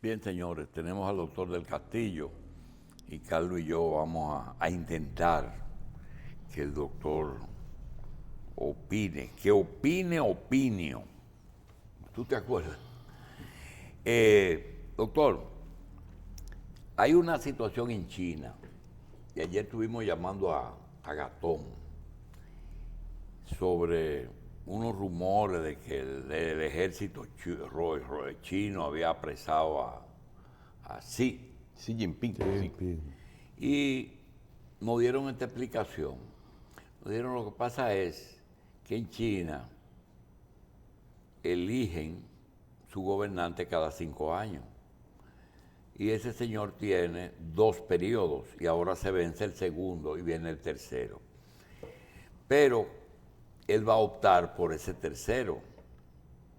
Bien, señores, tenemos al doctor del Castillo y Carlos y yo vamos a intentar que el doctor opine, que opine opinio. ¿Tú te acuerdas? Doctor, hay una situación en China y ayer estuvimos llamando a Gastón sobre unos rumores de que el ejército chino había apresado a Xi Jinping. Y nos dieron esta explicación. Nos dieron lo que pasa es que en China eligen su gobernante cada 5 años. Y ese señor tiene 2 periodos y ahora se vence el segundo y viene el tercero. Pero él va a optar por ese tercero,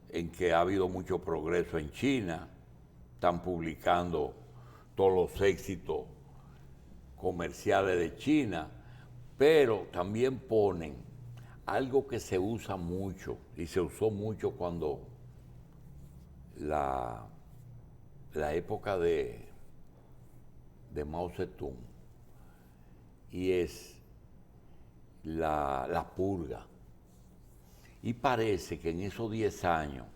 en que ha habido mucho progreso en China, están publicando todos los éxitos comerciales de China, pero también ponen algo que se usa mucho y se usó mucho cuando la época de Mao Zedong, y es la purga. Y parece que en esos 10 años,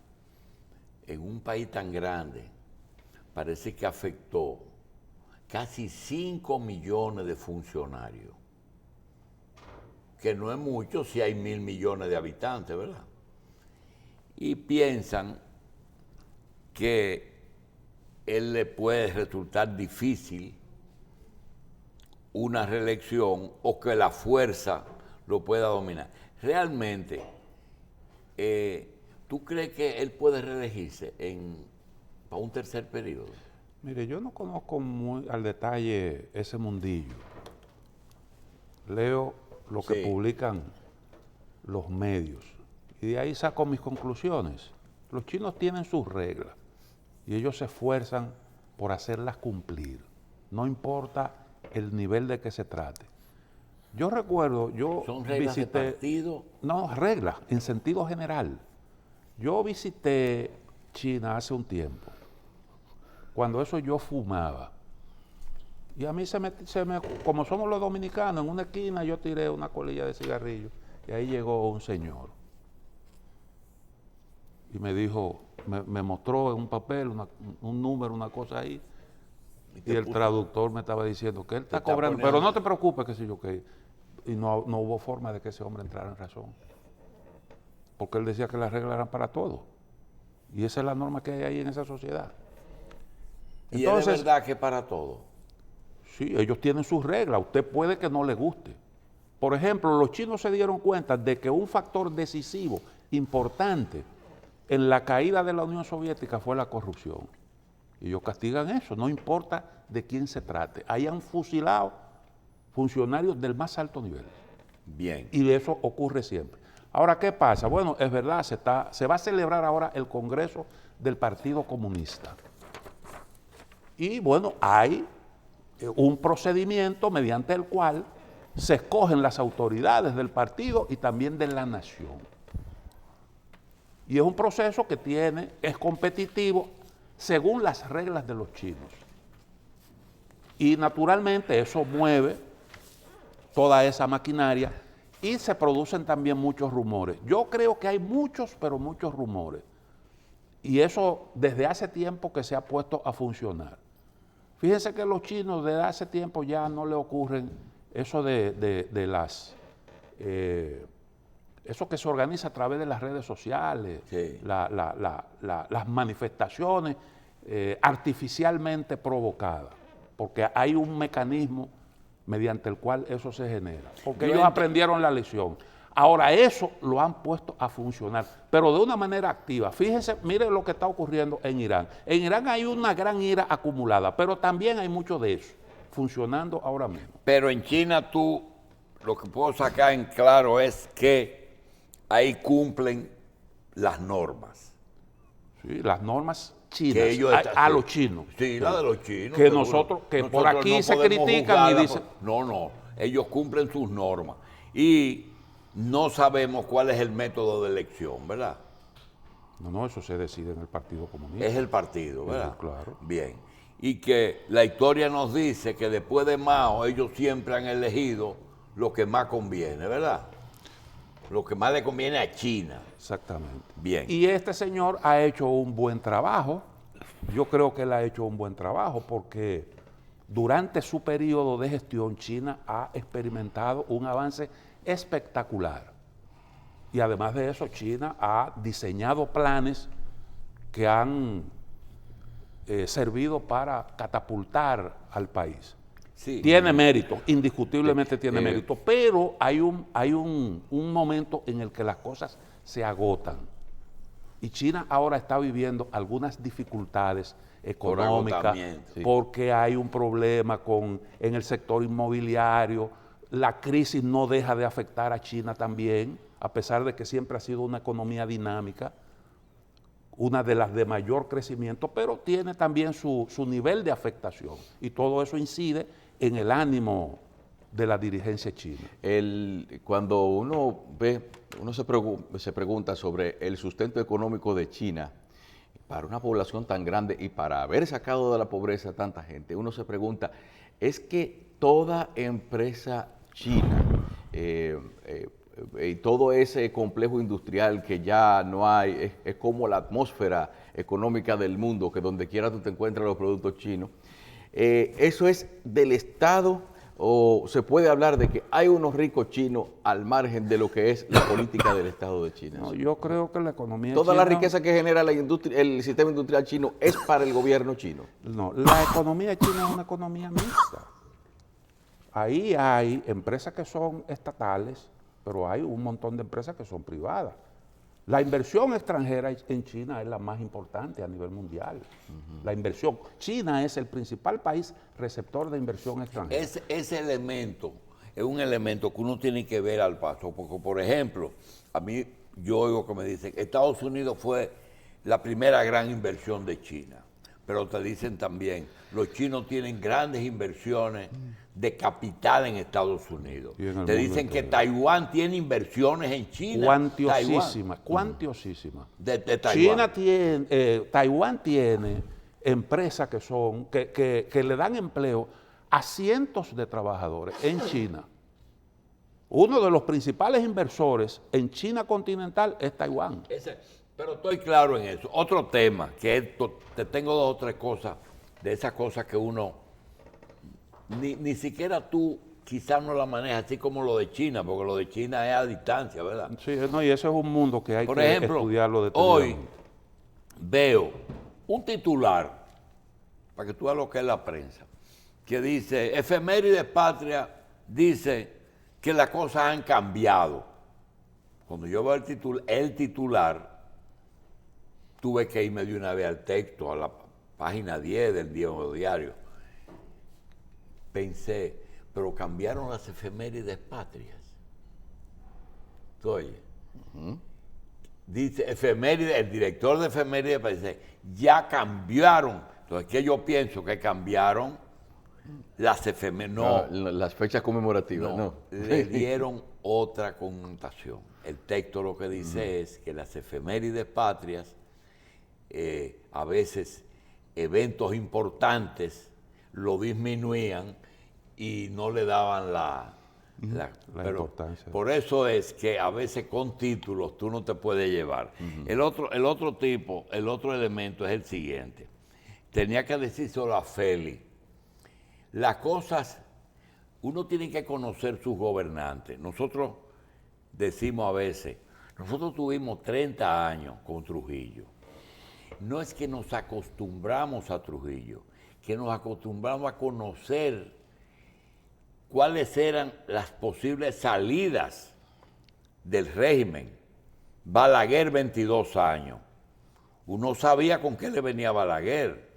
en un país tan grande, parece que afectó casi 5 millones de funcionarios, que no es mucho si hay 1.000 millones de habitantes, ¿verdad? Y piensan que él le puede resultar difícil una reelección o que la fuerza lo pueda dominar. Realmente, ¿tú crees que él puede reelegirse para un tercer periodo? Mire, yo no conozco muy al detalle ese mundillo. Leo lo que publican los medios y de ahí saco mis conclusiones. Los chinos tienen sus reglas y ellos se esfuerzan por hacerlas cumplir, no importa el nivel de que se trate. Yo recuerdo, ¿Son reglas de partido? No, reglas, en sentido general. Yo visité China hace un tiempo, cuando eso yo fumaba. Y a mí como somos los dominicanos, en una esquina yo tiré una colilla de cigarrillo y ahí llegó un señor. Y me dijo, me mostró en un papel, un número, una cosa ahí. Y el traductor me estaba diciendo que él está cobrando, pero no te preocupes, que sé yo qué. Y no hubo forma de que ese hombre entrara en razón. Porque él decía que las reglas eran para todos. Y esa es la norma que hay ahí en esa sociedad. ¿Y entonces, es de verdad que para todo? Sí, ellos tienen sus reglas. Usted puede que no le guste. Por ejemplo, los chinos se dieron cuenta de que un factor decisivo, importante, en la caída de la Unión Soviética fue la corrupción. Y ellos castigan eso, no importa de quién se trate. Ahí han fusilado funcionarios del más alto nivel. Bien. Y eso ocurre siempre. Ahora, ¿qué pasa? Bueno, es verdad, se va a celebrar ahora el Congreso del Partido Comunista. Y bueno, hay un procedimiento mediante el cual se escogen las autoridades del partido y también de la nación. Y es un proceso que es competitivo según las reglas de los chinos. Y naturalmente eso mueve toda esa maquinaria y se producen también muchos rumores. Yo creo que hay muchos, pero muchos rumores. Y eso desde hace tiempo que se ha puesto a funcionar. Fíjense que los chinos desde hace tiempo ya no le ocurren eso eso que se organiza a través de las redes sociales, sí, las manifestaciones artificialmente provocadas, porque hay un mecanismo mediante el cual eso se genera, porque ellos aprendieron la lección. Ahora eso lo han puesto a funcionar, pero de una manera activa. Fíjense, miren lo que está ocurriendo en Irán. En Irán hay una gran ira acumulada, pero también hay mucho de eso funcionando ahora mismo. Pero en China lo que puedo sacar en claro es que ahí cumplen las normas. Sí, las normas chinas, a los chinos. Sí, la de los chinos. Que nosotros por aquí no se critican y dicen... No, ellos cumplen sus normas. Y no sabemos cuál es el método de elección, ¿verdad? No, eso se decide en el Partido Comunista. Es el partido, ¿verdad? Claro. Bien. Y que la historia nos dice que después de Mao ellos siempre han elegido lo que más conviene, ¿verdad? Lo que más le conviene a China. Exactamente. Bien. Y este señor ha hecho un buen trabajo. Yo creo que él ha hecho un buen trabajo porque durante su periodo de gestión China ha experimentado un avance espectacular. Y además de eso, China ha diseñado planes que han servido para catapultar al país. Sí. Tiene mérito, indiscutiblemente tiene mérito, pero hay un momento en el que las cosas se agotan. Y China ahora está viviendo algunas dificultades económicas agotamiento, sí. porque hay un problema en el sector inmobiliario. La crisis no deja de afectar a China también, a pesar de que siempre ha sido una economía dinámica, una de las de mayor crecimiento, pero tiene también su nivel de afectación. Y todo eso incide en el ánimo de la dirigencia china. Cuando uno ve, uno se pregunta sobre el sustento económico de China para una población tan grande y para haber sacado de la pobreza a tanta gente, uno se pregunta, ¿es que toda empresa china y todo ese complejo industrial que ya no hay, es como la atmósfera económica del mundo, que donde quiera tú te encuentras los productos chinos, eso es del Estado o se puede hablar de que hay unos ricos chinos al margen de lo que es la política del Estado de China? No, yo creo que la economía Toda china, la riqueza que genera la industria, el sistema industrial chino es para el gobierno chino. No, la economía china es una economía mixta. Ahí hay empresas que son estatales, pero hay un montón de empresas que son privadas. La inversión extranjera en China es la más importante a nivel mundial. La inversión. China es el principal país receptor de inversión extranjera. Ese elemento es un elemento que uno tiene que ver al paso. Porque, por ejemplo, a mí yo oigo que me dicen que Estados Unidos fue la primera gran inversión de China. Pero te dicen también, los chinos tienen grandes inversiones de capital en Estados Unidos. Te dicen que Taiwán tiene inversiones en China. Cuantiosísimas, cuantiosísimas. De Taiwán. Taiwán tiene empresas que le dan empleo a cientos de trabajadores en China. Uno de los principales inversores en China continental es Taiwán. Pero estoy claro en eso. Otro tema, que te tengo dos o tres cosas, de esas cosas que uno, ni siquiera tú quizás no la manejas, así como lo de China, porque lo de China es a distancia, ¿verdad? Sí, no, y eso es un mundo que hay Por que ejemplo, estudiarlo detenidamente. hoy veo un titular, para que tú veas lo que es la prensa, que dice, Efemérides Patria dice que las cosas han cambiado. Cuando yo veo el titular, tuve que irme de una vez al texto, a la página 10 del diario. Pensé, pero cambiaron las efemérides patrias. Oye, dice efemérides, el director de efemérides dice, ya cambiaron. Entonces, ¿qué yo pienso? Que cambiaron las efemérides. No, las fechas conmemorativas, no. Le dieron otra connotación. El texto lo que dice es que las efemérides patrias, a veces eventos importantes lo disminuían y no le daban la importancia. Por eso es que a veces con títulos tú no te puedes llevar. El otro elemento es el siguiente. Tenía que decírselo a Félix. Las cosas, uno tiene que conocer sus gobernantes. Nosotros decimos a veces, nosotros tuvimos 30 años con Trujillo. No es que nos acostumbramos a Trujillo, que nos acostumbramos a conocer cuáles eran las posibles salidas del régimen. Balaguer, 22 años. Uno sabía con qué le venía Balaguer,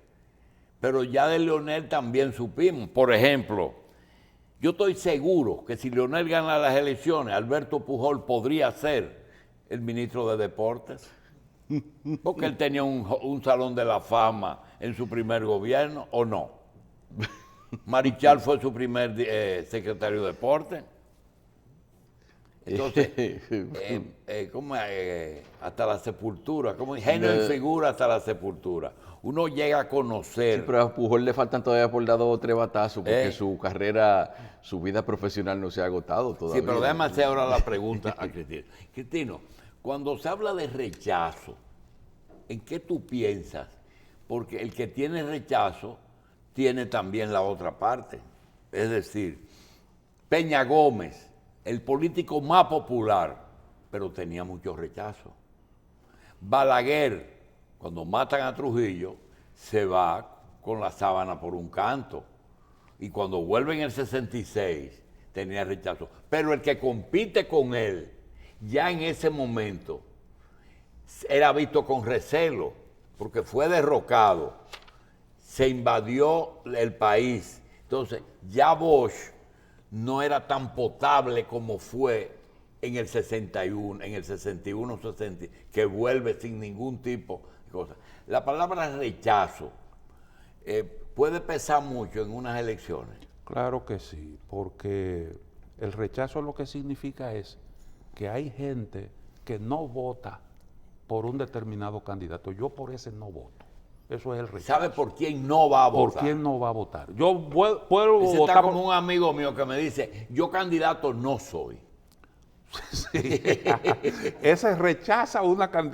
pero ya de Leonel también supimos. Por ejemplo, yo estoy seguro que si Leonel gana las elecciones, Alberto Pujol podría ser el ministro de Deportes. Porque él tenía un salón de la fama en su primer gobierno, ¿o no? Marichal fue su primer secretario de Deportes. Entonces, hasta la sepultura, como genio y figura hasta la sepultura. Uno llega a conocer. Sí, pero a Pujol le faltan todavía por dar 2 o 3 batazos porque su carrera, su vida profesional no se ha agotado todavía. Sí, pero déjame hacer ahora la pregunta a Cristino. Cristino, cuando se habla de rechazo, ¿en qué tú piensas? Porque el que tiene rechazo tiene también la otra parte. Es decir, Peña Gómez, el político más popular, pero tenía mucho rechazo. Balaguer, cuando matan a Trujillo, se va con la sábana por un canto. Y cuando vuelve en el 66, tenía rechazo. Pero el que compite con él, ya en ese momento, era visto con recelo, porque fue derrocado, se invadió el país. Entonces, ya Bosch no era tan potable como fue en el 61, en el 61, 60, que vuelve sin ningún tipo de cosa. La palabra rechazo puede pesar mucho en unas elecciones. Claro que sí, porque el rechazo lo que significa es que hay gente que no vota por un determinado candidato. Yo por ese no voto. Eso es el rechazo. ¿Sabe por quién no va a votar? ¿Por quién no va a votar? Yo puedo Ese votar está como un amigo mío que me dice, yo candidato no soy. Sí. Ese rechaza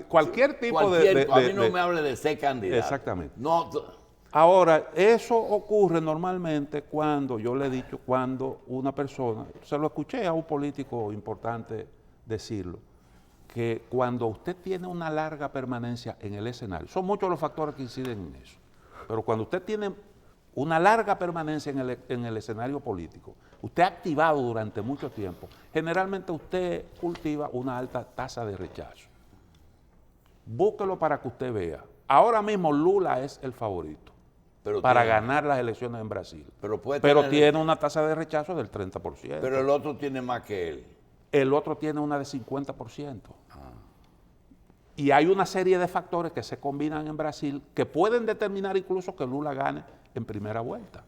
cualquier tipo de... A mí no me hable de ser candidato. Exactamente. No, Ahora, eso ocurre normalmente cuando, yo le he dicho, cuando una persona, se lo escuché a un político importante decirlo, que cuando usted tiene una larga permanencia en el escenario, son muchos los factores que inciden en eso, pero cuando usted tiene una larga permanencia en el escenario político, usted ha activado durante mucho tiempo, generalmente usted cultiva una alta tasa de rechazo. Búsquelo para que usted vea. Ahora mismo Lula es el favorito para ganar las elecciones en Brasil, pero tiene una tasa de rechazo del 30%. Pero el otro tiene más que él. El otro tiene una de 50%. Y hay una serie de factores que se combinan en Brasil que pueden determinar incluso que Lula gane en primera vuelta.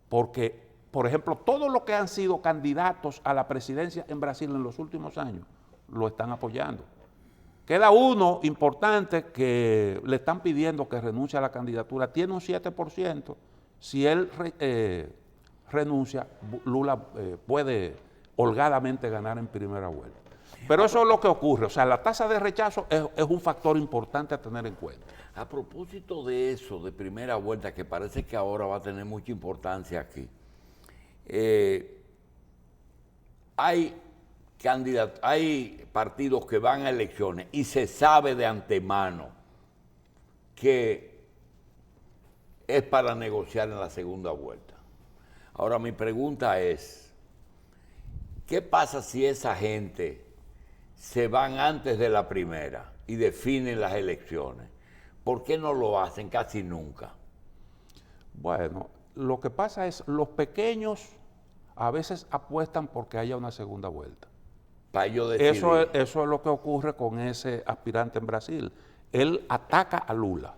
Porque, por ejemplo, todos los que han sido candidatos a la presidencia en Brasil en los últimos años lo están apoyando. Queda uno importante que le están pidiendo que renuncie a la candidatura, tiene un 7%. Si él renuncia, Lula puede holgadamente ganar en primera vuelta. Pero eso es lo que ocurre, o sea, la tasa de rechazo es un factor importante a tener en cuenta. A propósito de eso, de primera vuelta, que parece que ahora va a tener mucha importancia aquí, hay partidos que van a elecciones y se sabe de antemano que es para negociar en la segunda vuelta. Ahora mi pregunta es, ¿qué pasa si esa gente se van antes de la primera y definen las elecciones? ¿Por qué no lo hacen casi nunca? Bueno, lo que pasa es los pequeños a veces apuestan porque haya una segunda vuelta. Para ellos decidir. Eso es lo que ocurre con ese aspirante en Brasil. Él ataca a Lula.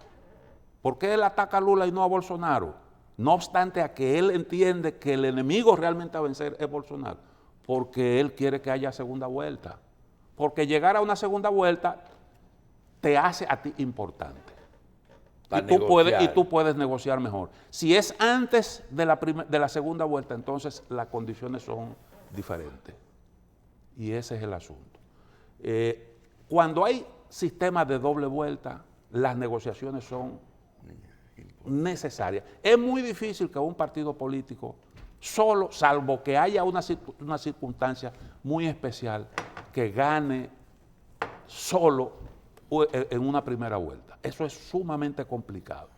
¿Por qué él ataca a Lula y no a Bolsonaro? No obstante a que él entiende que el enemigo realmente a vencer es Bolsonaro, porque él quiere que haya segunda vuelta. Porque llegar a una segunda vuelta te hace a ti importante. Y tú puedes negociar mejor. Si es antes de la segunda vuelta, entonces las condiciones son diferentes. Y ese es el asunto. Cuando hay sistemas de doble vuelta, las negociaciones son necesarias. Es muy difícil que un partido político solo, salvo que haya una circunstancia muy especial, que gane solo en una primera vuelta. Eso es sumamente complicado.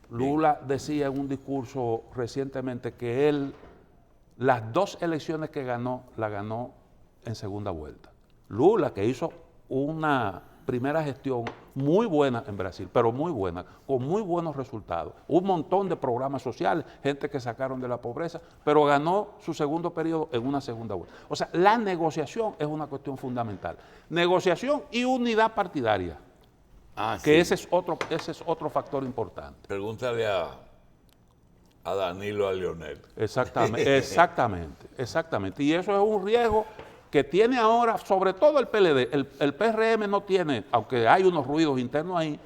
Lula decía en un discurso recientemente que él, las 2 elecciones que ganó, la ganó en segunda vuelta. Lula, que hizo una primera gestión muy buena en Brasil, pero muy buena, con muy buenos resultados. Un montón de programas sociales, gente que sacaron de la pobreza, pero ganó su segundo periodo en una segunda vuelta. O sea, la negociación es una cuestión fundamental. Negociación y unidad partidaria, que sí. Ese es otro factor importante. Pregúntale A Danilo, a Leonel. Exactamente, exactamente. Y eso es un riesgo que tiene ahora, sobre todo el PLD. El PRM no tiene, aunque hay unos ruidos internos ahí,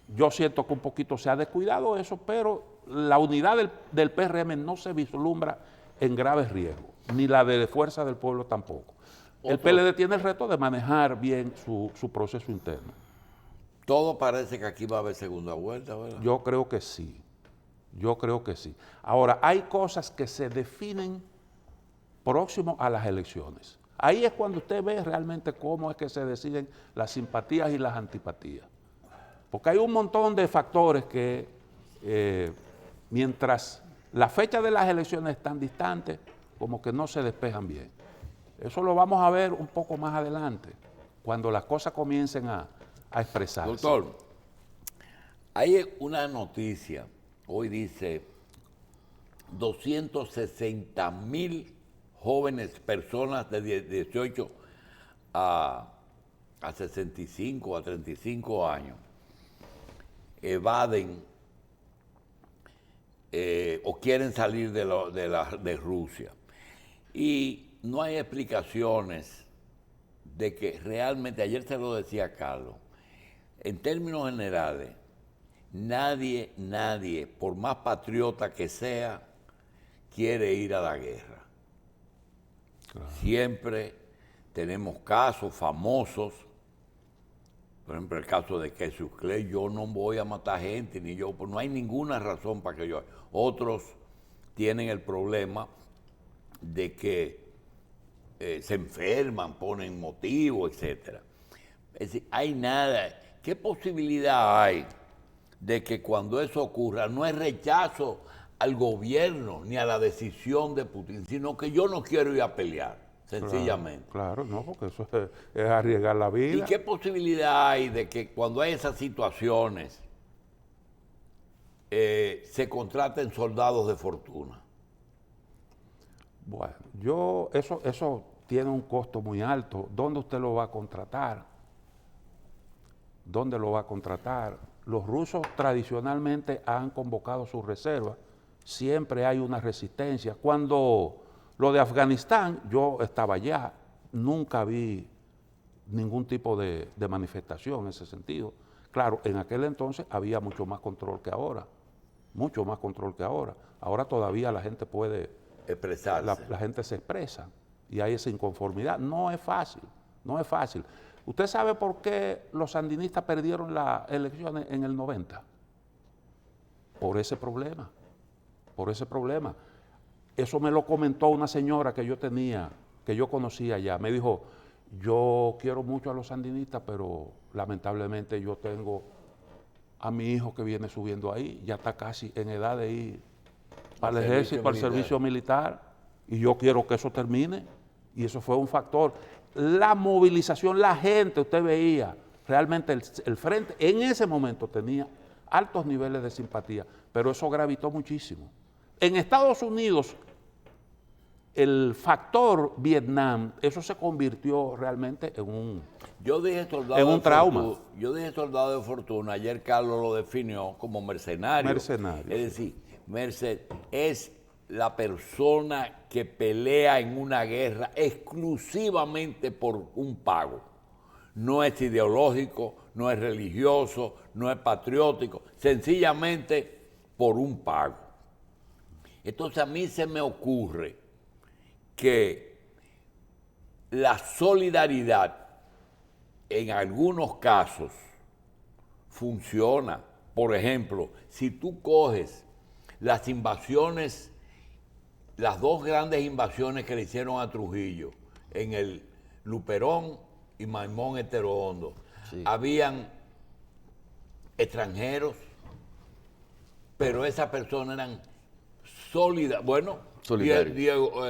yo siento que un poquito se ha descuidado eso, pero la unidad del PRM no se vislumbra en graves riesgos, ni la de Fuerza del Pueblo tampoco. El PLD tiene el reto de manejar bien su proceso interno. Todo parece que aquí va a haber segunda vuelta, ¿verdad? Yo creo que sí. Yo creo que sí. Ahora, hay cosas que se definen próximo a las elecciones. Ahí es cuando usted ve realmente cómo es que se deciden las simpatías y las antipatías. Porque hay un montón de factores que, mientras la fecha de las elecciones están distantes, como que no se despejan bien. Eso lo vamos a ver un poco más adelante, cuando las cosas comiencen a expresarse. Doctor, hay una noticia, hoy dice 260,000 jóvenes, personas de 18 a 65, a 35 años, evaden o quieren salir de Rusia. Y no hay explicaciones de que realmente, ayer se lo decía Carlos, en términos generales, nadie, por más patriota que sea, quiere ir a la guerra. Claro. Siempre tenemos casos famosos, por ejemplo, el caso de Cassius Clay, yo no voy a matar gente, ni yo, pues no hay ninguna razón para que yo. Otros tienen el problema de que se enferman, ponen motivo, etc. Es decir, hay nada. ¿Qué posibilidad hay de que cuando eso ocurra no es rechazo al gobierno ni a la decisión de Putin, sino que yo no quiero ir a pelear, sencillamente? Claro, no, porque eso es arriesgar la vida. ¿Y qué posibilidad hay de que cuando hay esas situaciones se contraten soldados de fortuna? Bueno, eso tiene un costo muy alto. ¿Dónde usted lo va a contratar? ¿Dónde lo va a contratar? Los rusos tradicionalmente han convocado sus reservas. Siempre hay una resistencia. Cuando lo de Afganistán, yo estaba allá, nunca vi ningún tipo de manifestación en ese sentido. Claro, en aquel entonces había mucho más control que ahora, mucho más control que ahora. Ahora todavía la gente puede expresarse. La gente se expresa y hay esa inconformidad. No es fácil, no es fácil. ¿Usted sabe por qué los sandinistas perdieron las elecciones en el 90? Por ese problema, por ese problema. Eso me lo comentó una señora que yo tenía, que yo conocía ya. Me dijo, yo quiero mucho a los sandinistas, pero lamentablemente yo tengo a mi hijo que viene subiendo ahí, ya está casi en edad de ir para el ejército, para el servicio militar, y yo quiero que eso termine. Y eso fue un factor. La movilización, la gente, usted veía, realmente el frente en ese momento tenía altos niveles de simpatía, pero eso gravitó muchísimo. En Estados Unidos, el factor Vietnam, eso se convirtió realmente en un trauma. Yo dije soldado de fortuna, ayer Carlos lo definió como mercenario. Mercenario. Es decir, es la persona que pelea en una guerra exclusivamente por un pago. No es ideológico, no es religioso, no es patriótico, sencillamente por un pago. Entonces a mí se me ocurre que la solidaridad en algunos casos funciona. Por ejemplo, si tú coges las invasiones, las dos grandes invasiones que le hicieron a Trujillo en el Luperón y Maimón Heterohondo, sí, habían extranjeros, pero esas personas eran sólidas. Bueno, Diego,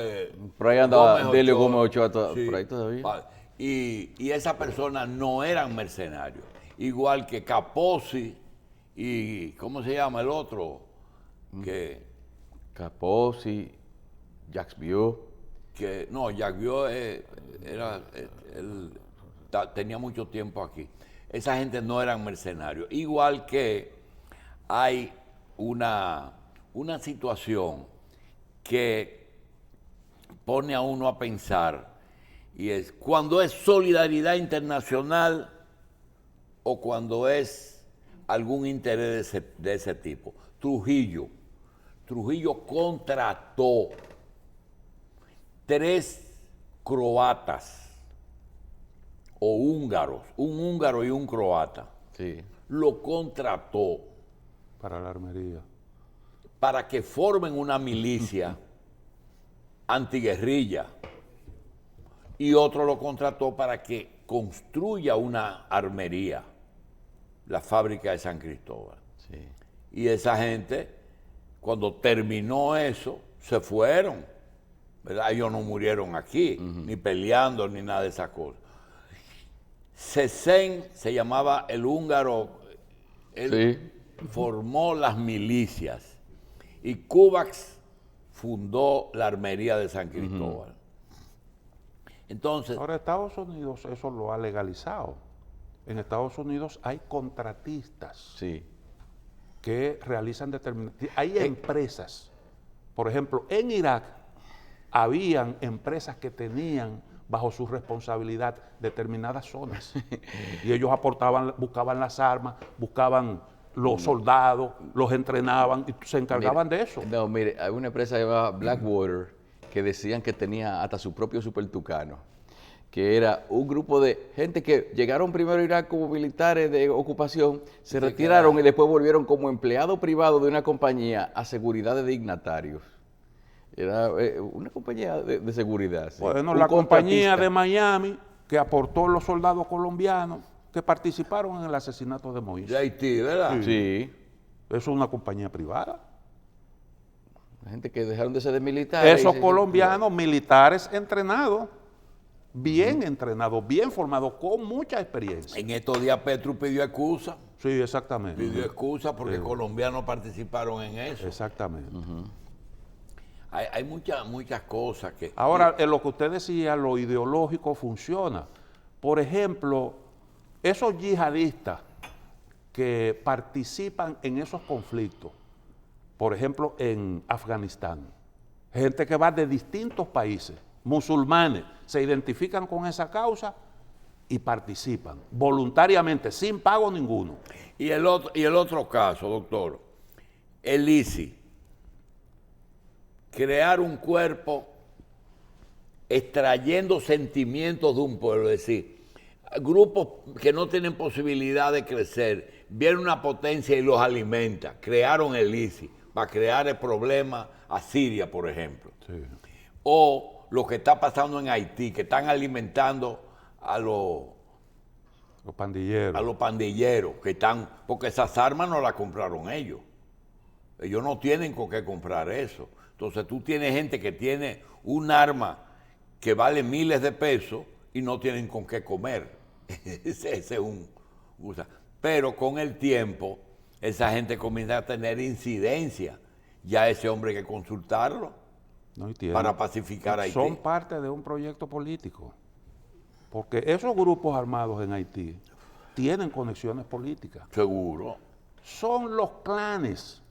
por ahí andaba Delio Gómez Ochoa, sí, por ahí todavía. Y esas personas no eran mercenarios. Igual que Capozzi y, ¿cómo se llama el otro? Capozzi, Jacques Vieux. No, Jacques Vieux tenía mucho tiempo aquí. Esa gente no eran mercenarios. Igual que hay una situación que pone a uno a pensar, y es cuando es solidaridad internacional o cuando es algún interés de ese tipo. Trujillo contrató 3 croatas o húngaros, un húngaro y un croata. Sí. Lo contrató Para la armería. para que formen una milicia antiguerrilla, y otro lo contrató para que construya una armería, la fábrica de San Cristóbal. Sí. Y esa gente, cuando terminó eso, se fueron, ¿verdad? Ellos no murieron aquí, ni peleando, ni nada de esas cosas. Cesen se llamaba el húngaro, él formó las milicias, y Kovacs fundó la armería de San Cristóbal. Entonces, Ahora, Estados Unidos eso lo ha legalizado. En Estados Unidos hay contratistas Sí. que realizan determinadas... Hay empresas, por ejemplo, en Irak habían empresas que tenían bajo su responsabilidad determinadas zonas. Y ellos aportaban, buscaban las armas, buscaban los soldados, los entrenaban y se encargaban de eso. No, mire, hay una empresa llamada Blackwater que decían que tenía hasta su propio supertucano, que era un grupo de gente que llegaron primero a Irak como militares de ocupación, se retiraron y después volvieron como empleados privados de una compañía a seguridad de dignatarios. Era una compañía de seguridad. Sí. Bueno, Un la compañía contratista. de Miami que aportó los soldados colombianos que participaron en el asesinato de de Moïse. Haití, ¿verdad? Sí. Eso es una compañía privada. La gente que dejaron de ser de militares. Esos colombianos militares entrenados, bien formados, con mucha experiencia. En estos días Petro pidió excusa. Sí, exactamente. Pidió excusa porque colombianos participaron en eso. Exactamente. Hay muchas cosas que... Ahora, en lo que usted decía, lo ideológico funciona. Por ejemplo, esos yihadistas que participan en esos conflictos, por ejemplo, en Afganistán, gente que va de distintos países, musulmanes, se identifican con esa causa y participan voluntariamente, sin pago ninguno. Y el otro caso, doctor, el ISI, crear un cuerpo extrayendo sentimientos de un pueblo, es decir, grupos que no tienen posibilidad de crecer, viene una potencia y los alimenta, crearon el ISI para crear el problema a Siria, por ejemplo. Sí. O lo que está pasando en Haití, que están alimentando a los pandilleros, que están, porque esas armas no las compraron ellos. Ellos no tienen con qué comprar eso. Entonces tú tienes gente que tiene un arma que vale miles de pesos y no tienen con qué comer. Ese es pero con el tiempo, esa gente comienza a tener incidencia. Ya ese hombre hay que consultarlo No, y tienen- para pacificar a Haití. son parte de un proyecto político. Porque esos grupos armados en Haití tienen conexiones políticas. Seguro. Son los clanes.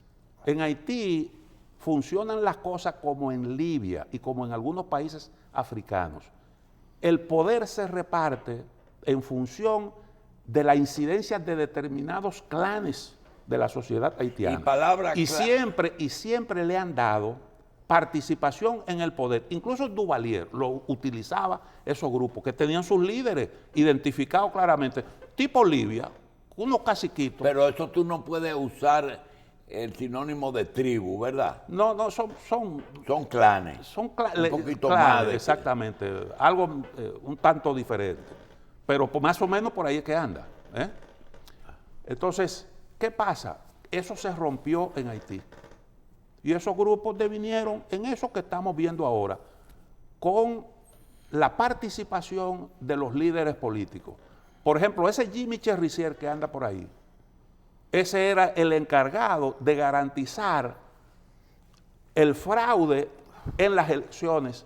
En Haití funcionan las cosas como en Libia y como en algunos países africanos. El poder se reparte en función de la incidencia de determinados clanes de la sociedad haitiana. Y siempre le han dado participación en el poder. Incluso Duvalier lo utilizaba esos grupos que tenían sus líderes identificados claramente, tipo Libia, unos caciquitos. Pero eso tú no puedes usar el sinónimo de tribu, ¿verdad? No, son clanes. un poquito más de... exactamente, algo un tanto diferente, pero más o menos por ahí es que anda. Entonces, ¿qué pasa? Eso se rompió en Haití y esos grupos devinieron en eso que estamos viendo ahora, con la participación de los líderes políticos. Por ejemplo, ese Jimmy Cherrissier que anda por ahí, ese era el encargado de garantizar el fraude en las elecciones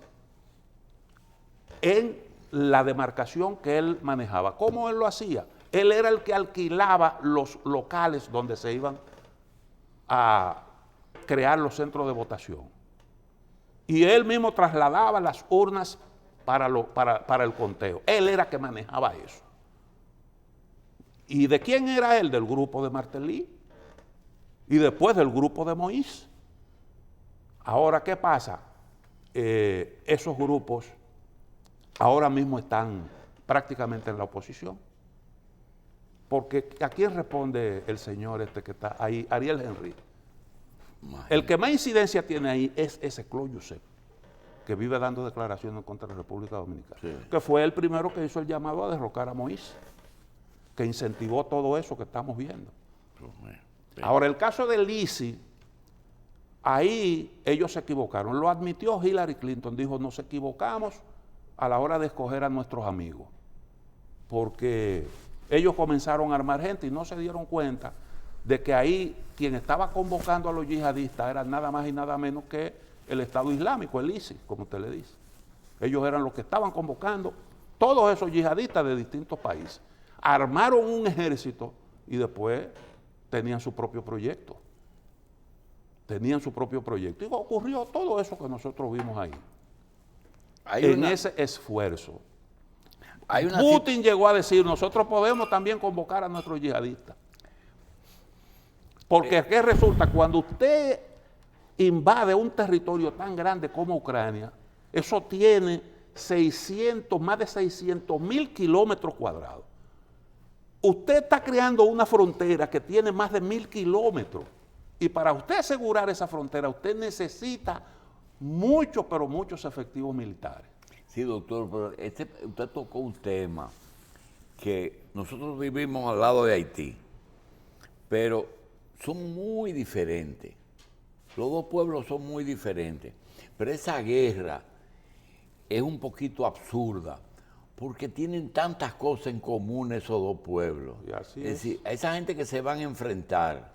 en la demarcación que él manejaba. ¿Cómo él lo hacía? Él era el que alquilaba los locales donde se iban a crear los centros de votación. Y él mismo trasladaba las urnas para el conteo. Él era que manejaba eso. ¿Y de quién era él? Del grupo de Martelly y después del grupo de Moïse. Ahora, ¿qué pasa? Esos grupos ahora mismo están prácticamente en la oposición. Porque ¿a quién responde el señor este que está ahí? Ariel Henry. El que más incidencia tiene ahí es ese Claude Joseph, que vive dando declaraciones contra la República Dominicana. Sí. Que fue el primero que hizo el llamado a derrocar a Moïse, que incentivó todo eso que estamos viendo. Sí. Ahora, el caso de Lisi, ahí ellos se equivocaron. Lo admitió Hillary Clinton, dijo, nos equivocamos a la hora de escoger a nuestros amigos. Porque ellos comenzaron a armar gente y no se dieron cuenta de que ahí quien estaba convocando a los yihadistas era nada más y nada menos que el Estado Islámico, el ISIS, como usted le dice. Ellos eran los que estaban convocando todos esos yihadistas de distintos países. Armaron un ejército y después tenían su propio proyecto. Tenían su propio proyecto. Y ocurrió todo eso que nosotros vimos ahí. Ese esfuerzo. Putin llegó a decir, nosotros podemos también convocar a nuestros yihadistas. Porque ¿qué resulta? Cuando usted invade un territorio tan grande como Ucrania, eso tiene más de 600,000 kilómetros cuadrados. Usted está creando una frontera que tiene más de 1,000 kilómetros. Y para usted asegurar esa frontera, usted necesita muchos, pero muchos efectivos militares. Sí, doctor, pero usted tocó un tema que nosotros vivimos al lado de Haití, pero son muy diferentes. Los dos pueblos son muy diferentes. Pero esa guerra es un poquito absurda, porque tienen tantas cosas en común esos dos pueblos. Y así es decir, a esa gente que se van a enfrentar,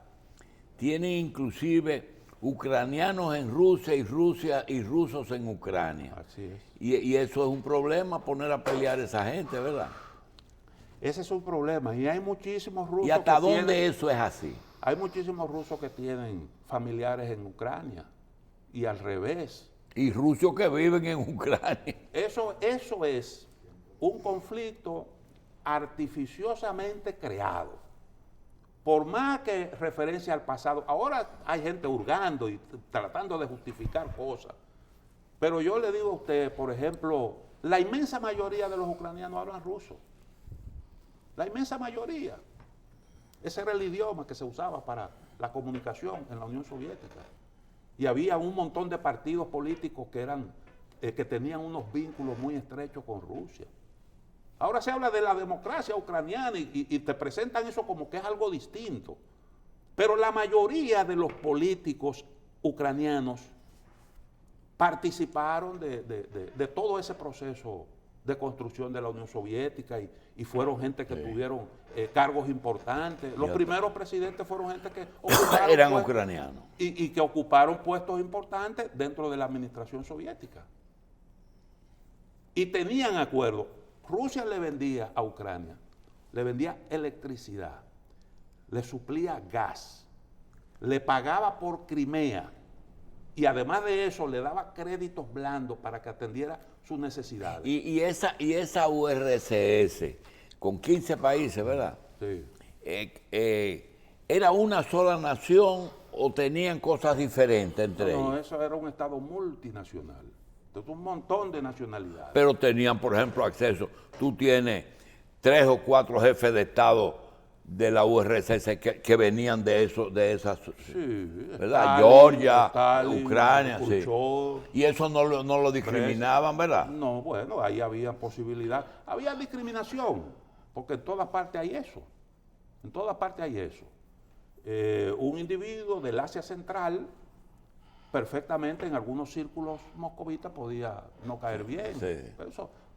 tienen inclusive ucranianos en Rusia y rusos en Ucrania. Así es. Y eso es un problema, poner a pelear a esa gente, ¿verdad? Ese es un problema. Y hay muchísimos rusos. ¿Y hasta dónde eso es así? Hay muchísimos rusos que tienen familiares en Ucrania y al revés. Y rusos que viven en Ucrania. Eso es un conflicto artificiosamente creado. Por más que referencia al pasado, ahora hay gente hurgando y tratando de justificar cosas. Pero yo le digo a usted, por ejemplo, la inmensa mayoría de los ucranianos hablan ruso. La inmensa mayoría. Ese era el idioma que se usaba para la comunicación en la Unión Soviética. Y había un montón de partidos políticos que tenían unos vínculos muy estrechos con Rusia. Ahora se habla de la democracia ucraniana y te presentan eso como que es algo distinto. Pero la mayoría de los políticos ucranianos participaron de todo ese proceso de construcción de la Unión Soviética y fueron gente que tuvieron cargos importantes. Los primeros presidentes fueron gente que eran ucranianos. Y que ocuparon puestos importantes dentro de la administración soviética. Y tenían acuerdos. Rusia le vendía a Ucrania, le vendía electricidad, le suplía gas, le pagaba por Crimea y además de eso le daba créditos blandos para que atendiera sus necesidades. Y esa URSS, con 15 países, ¿verdad? Sí. ¿Era una sola nación o tenían cosas diferentes entre ellos? No, eso era un Estado multinacional. Entonces, un montón de nacionalidades. Pero tenían, por ejemplo, acceso. Tú tienes 3 o 4 jefes de Estado de la URSS que venían de esas, sí, ¿verdad? Stalin, Georgia, Stalin, Ucrania, Khrushchev, sí. Y eso no lo discriminaban, ¿verdad? No, bueno, ahí había posibilidad. Había discriminación, porque en todas partes hay eso. En todas partes hay eso. Un individuo del Asia Central perfectamente en algunos círculos moscovitas podía no caer bien. Sí.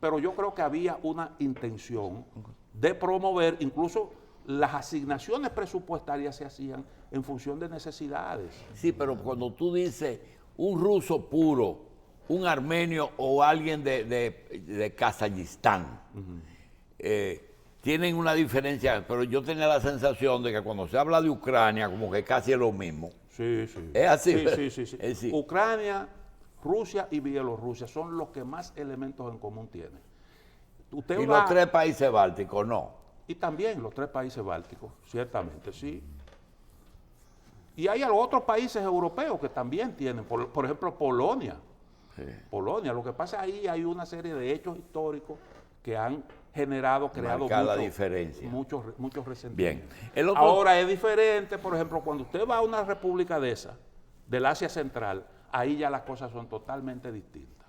Pero yo creo que había una intención de promover, incluso las asignaciones presupuestarias se hacían en función de necesidades. Sí, pero cuando tú dices un ruso puro, un armenio o alguien de Kazajistán, tienen una diferencia, pero yo tenía la sensación de que cuando se habla de Ucrania, como que casi es lo mismo. Sí, sí. Es así, Sí, ¿verdad? sí, sí, sí. Es así. Ucrania, Rusia y Bielorrusia son los que más elementos en común tienen. Usted Y va, los 3 países bálticos no. y también los 3 países bálticos, ciertamente, sí. Y hay otros países europeos que también tienen, por ejemplo, Polonia. Sí. Polonia, lo que pasa ahí hay una serie de hechos históricos que han creado Marcar la diferencia. muchos Bien. resentimientos. El otro- Ahora es diferente, por ejemplo, cuando usted va a una república de esa, del Asia Central, ahí ya las cosas son totalmente distintas.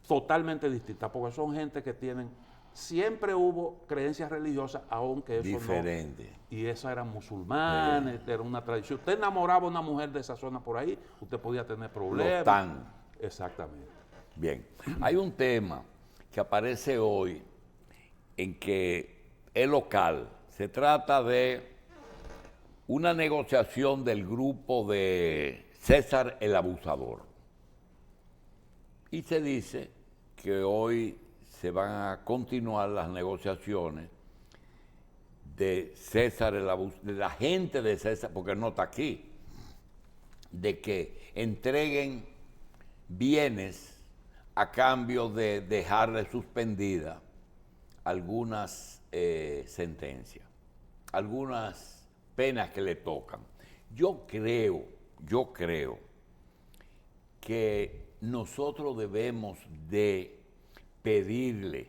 Totalmente distintas, porque son gente que tienen, siempre hubo creencias religiosas, aunque eso Diferente. no. Y esas eran musulmanes, era una tradición. Usted enamoraba a una mujer de esa zona por ahí, usted podía tener problemas. TAN. Exactamente. Bien. Hay un tema que aparece hoy en que es local. Se trata de una negociación del grupo de César el Abusador. Y se dice que hoy se van a continuar las negociaciones de César el Abusador, de la gente de César, porque no está aquí, de que entreguen bienes a cambio de dejarle suspendida algunas sentencias, algunas penas que le tocan. Yo creo que nosotros debemos de pedirle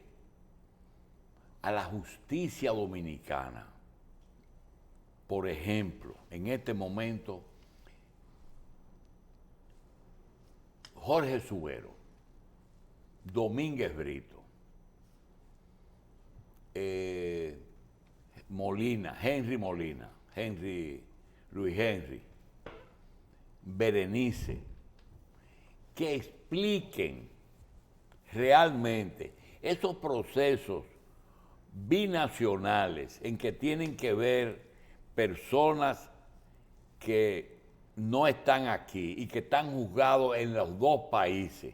a la justicia dominicana, por ejemplo, en este momento, Jorge Subero, Domínguez Brito, Molina, Luis Henry, Berenice, que expliquen realmente esos procesos binacionales en que tienen que ver personas que no están aquí y que están juzgados en los 2 países.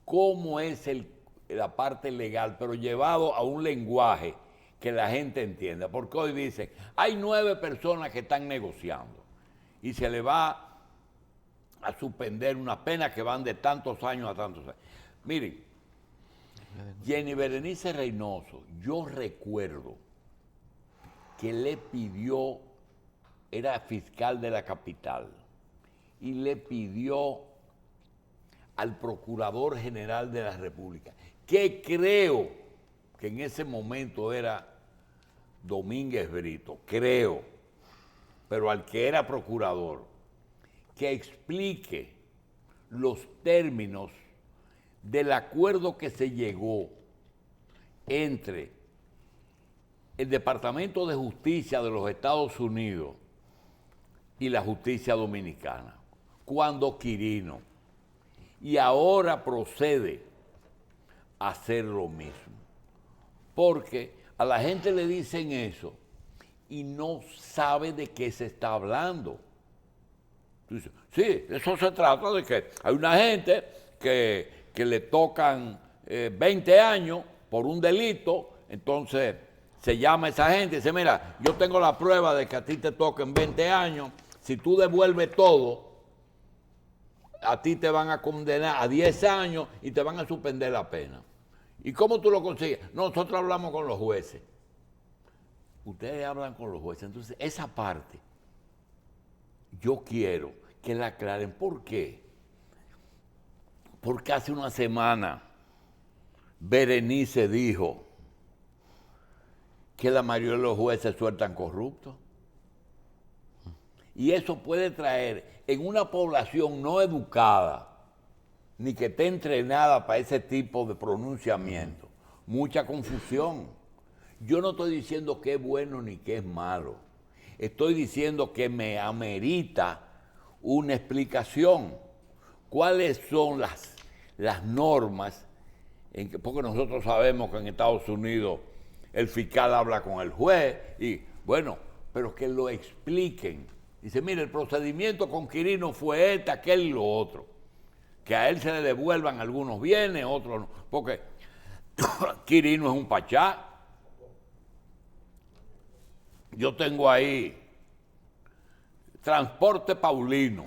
¿Cómo es la parte legal, pero llevado a un lenguaje que la gente entienda? Porque hoy dicen, hay 9 personas que están negociando y se le va a suspender unas penas que van de tantos años a tantos años. Miren, Jenny Berenice Reynoso, yo recuerdo que le pidió, era fiscal de la capital, y le pidió al Procurador General de la República, que creo que en ese momento era Domínguez Brito, creo, pero al que era procurador, que explique los términos del acuerdo que se llegó entre el Departamento de Justicia de los Estados Unidos y la justicia dominicana, cuando Quirino, y ahora procede a hacer lo mismo. Porque a la gente le dicen eso y no sabe de qué se está hablando. Dice, sí, eso se trata de que hay una gente que le tocan 20 años por un delito, entonces se llama a esa gente y dice, mira, yo tengo la prueba de que a ti te toquen 20 años, si tú devuelves todo, a ti te van a condenar a 10 años y te van a suspender la pena. ¿Y cómo tú lo consigues? Nosotros hablamos con los jueces. Ustedes hablan con los jueces, entonces esa parte yo quiero que la aclaren. ¿Por qué? Porque hace una semana Berenice dijo que la mayoría de los jueces sueltan corruptos. Y eso puede traer en una población no educada, ni que esté entrenada para ese tipo de pronunciamiento, mucha confusión. Yo no estoy diciendo que es bueno ni que es malo. Estoy diciendo que me amerita una explicación. ¿Cuáles son las normas? Porque nosotros sabemos que en Estados Unidos el fiscal habla con el juez y bueno, pero que lo expliquen. Dice, mire, el procedimiento con Quirino fue este, aquel y lo otro. Que a él se le devuelvan algunos bienes, otros no. Porque Quirino es un pachá. Yo tengo ahí transporte paulino,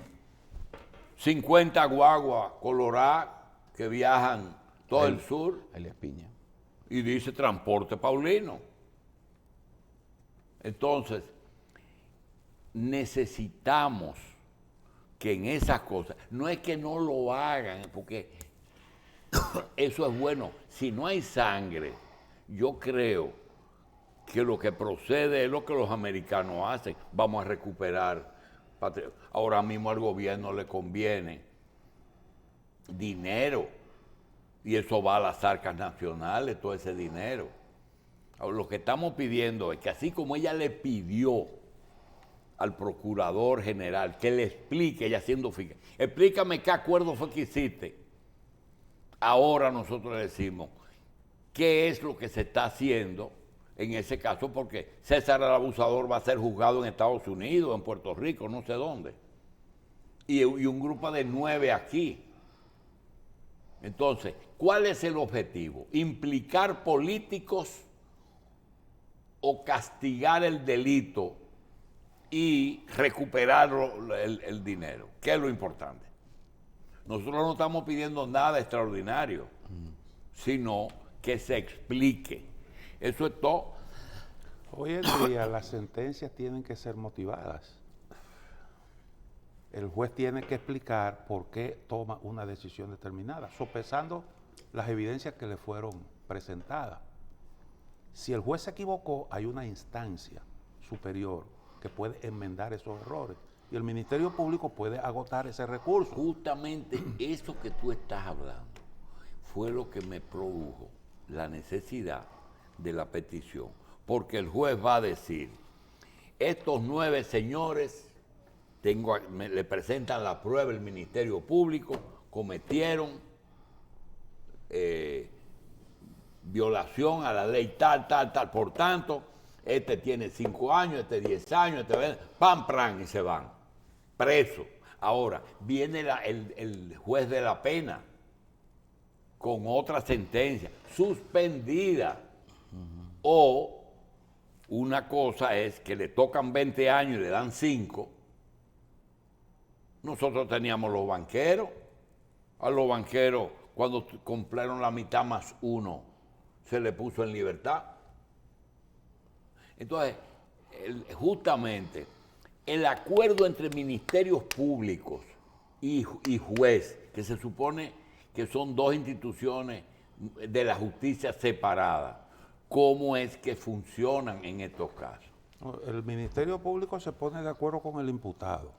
50 guaguas coloradas que viajan todo el sur, Elias Piña. y dice transporte paulino. Entonces, necesitamos que en esas cosas, no es que no lo hagan, porque eso es bueno. Si no hay sangre, yo creo que lo que procede es lo que los americanos hacen. Vamos a recuperar. Ahora mismo al gobierno le conviene dinero, y eso va a las arcas nacionales, todo ese dinero. Ahora, lo que estamos pidiendo es que así como ella le pidió al procurador general que le explique, ella siendo fiscal, explícame qué acuerdo fue que hiciste. Ahora nosotros le decimos qué es lo que se está haciendo en ese caso, porque César el abusador va a ser juzgado en Estados Unidos, en Puerto Rico, no sé dónde. Y un grupo de 9 aquí. Entonces, ¿cuál es el objetivo? ¿Implicar políticos o castigar el delito y recuperar el dinero? ¿Qué es lo importante? Nosotros no estamos pidiendo nada extraordinario, sino que se explique. Eso es todo. Hoy en día las sentencias tienen que ser motivadas. El juez tiene que explicar por qué toma una decisión determinada, sopesando las evidencias que le fueron presentadas. Si el juez se equivocó, hay una instancia superior que puede enmendar esos errores y el Ministerio Público puede agotar ese recurso. Justamente eso que tú estás hablando fue lo que me produjo la necesidad de la petición, porque el juez va a decir, estos 9 señores le presentan la prueba el Ministerio Público, cometieron violación a la ley tal, por tanto, este tiene 5 años, este 10 años, este pam, pam, y se van, presos. Ahora, viene el juez de la pena con otra sentencia, suspendida, o una cosa es que le tocan 20 años y le dan 5. Nosotros teníamos los banqueros. A los banqueros, cuando cumplieron la mitad más 1, se le puso en libertad. Entonces, justamente, el acuerdo entre ministerios públicos y juez, que se supone que son 2 instituciones de la justicia separadas, ¿cómo es que funcionan en estos casos? El Ministerio Público se pone de acuerdo con el imputado.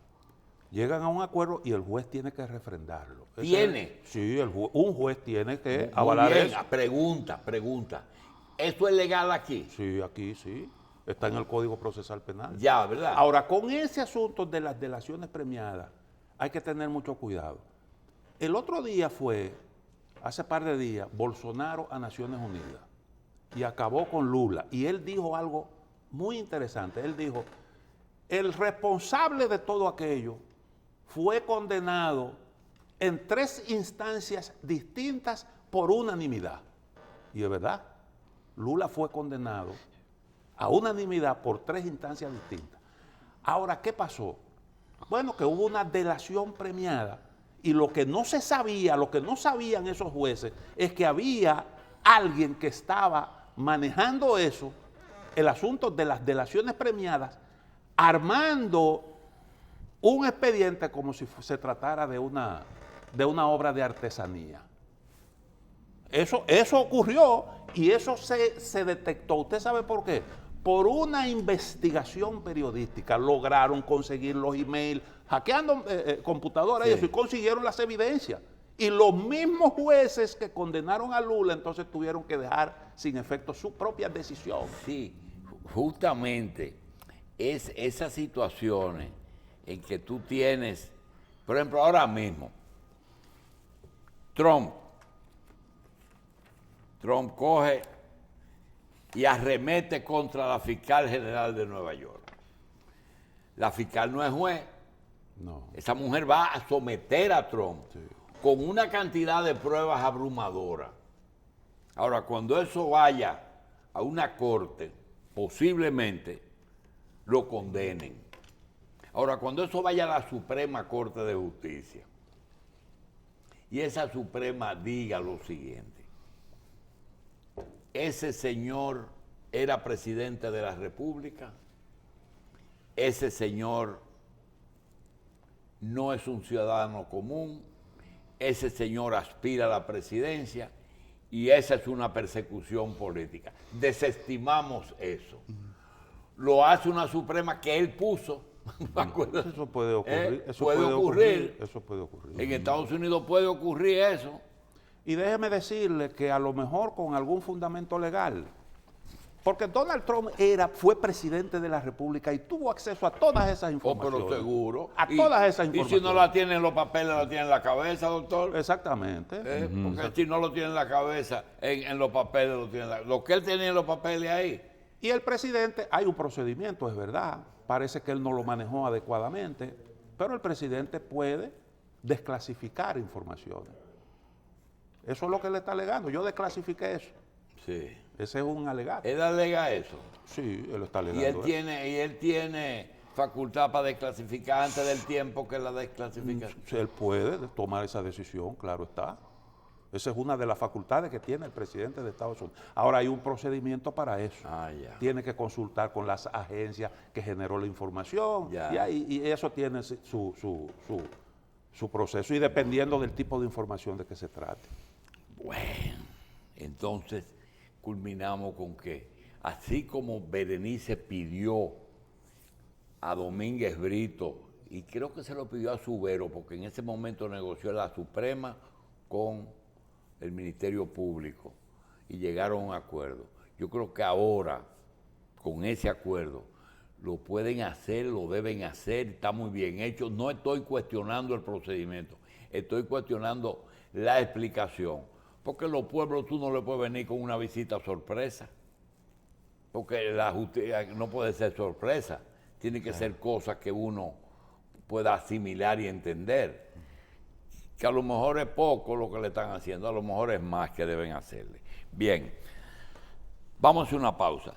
Llegan a un acuerdo y el juez tiene que refrendarlo. ¿Tiene? Sí, un juez tiene que Muy avalar bien. eso. Pregunta. ¿Esto es legal aquí? Sí, aquí sí. Está en el Código Procesal Penal. Ya, ¿verdad? Ahora, con ese asunto de las delaciones premiadas, hay que tener mucho cuidado. El otro día hace par de días, Bolsonaro a Naciones Unidas y acabó con Lula. Y él dijo algo muy interesante. Él dijo, el responsable de todo aquello fue condenado en 3 instancias distintas por unanimidad. Y es verdad, Lula fue condenado a unanimidad por 3 instancias distintas. Ahora, ¿qué pasó? Bueno, que hubo una delación premiada y lo que no se sabía, lo que no sabían esos jueces, es que había alguien que estaba manejando eso, el asunto de las delaciones premiadas, armando un expediente como si se tratara de una obra de artesanía. Eso ocurrió y eso se detectó. ¿Usted sabe por qué? Por una investigación periodística lograron conseguir los emails, hackeando computadoras, sí, y consiguieron las evidencias. Y los mismos jueces que condenaron a Lula entonces tuvieron que dejar sin efecto su propia decisión. Sí, justamente es esas situaciones en que tú tienes, por ejemplo, ahora mismo, Trump coge y arremete contra la fiscal general de Nueva York. La fiscal no es juez. No. Esa mujer va a someter a Trump, sí, con una cantidad de pruebas abrumadoras. Ahora, cuando eso vaya a una corte, posiblemente lo condenen. Ahora, cuando eso vaya a la Suprema Corte de Justicia, y esa Suprema diga lo siguiente: ese señor era presidente de la República, ese señor no es un ciudadano común, ese señor aspira a la presidencia y esa es una persecución política. Desestimamos eso. Lo hace una Suprema que él puso. Eso puede ocurrir. Eso puede ocurrir. Eso puede ocurrir. En Estados Unidos puede ocurrir eso. Y déjeme decirle que a lo mejor con algún fundamento legal, porque Donald Trump fue presidente de la República y tuvo acceso a todas esas informaciones. Pero seguro. A todas esas informaciones. Y si no la tiene en los papeles, la tiene en la cabeza, doctor. Exactamente. Porque si no lo tiene en la cabeza, en los papeles lo tiene en la... Lo que él tenía en los papeles ahí. Y el presidente, hay un procedimiento, es verdad, parece que él no lo manejó adecuadamente, pero el presidente puede desclasificar informaciones. Eso es lo que le está alegando. Yo desclasifiqué eso. Sí. Ese es un alegato. Él alega eso. Sí, él está alegando. Y él tiene facultad para desclasificar antes del tiempo que la desclasificación. Él puede tomar esa decisión, claro está. Esa es una de las facultades que tiene el presidente de Estados Unidos. Ahora hay un procedimiento para eso. Ya. Tiene que consultar con las agencias que generó la información. Ya. Y eso tiene su proceso y dependiendo del tipo de información de que se trate. Bueno, entonces culminamos con que, así como Berenice pidió a Domínguez Brito, y creo que se lo pidió a Subero, porque en ese momento negoció la Suprema con el Ministerio Público y llegaron a un acuerdo. Yo creo que ahora, con ese acuerdo, lo pueden hacer, lo deben hacer, está muy bien hecho. No estoy cuestionando el procedimiento, estoy cuestionando la explicación. Porque los pueblos tú no le puedes venir con una visita sorpresa. Porque la justicia no puede ser sorpresa. Tiene que ser cosas que uno pueda asimilar y entender. Que a lo mejor es poco lo que le están haciendo, a lo mejor es más que deben hacerle. Bien, vamos a hacer una pausa.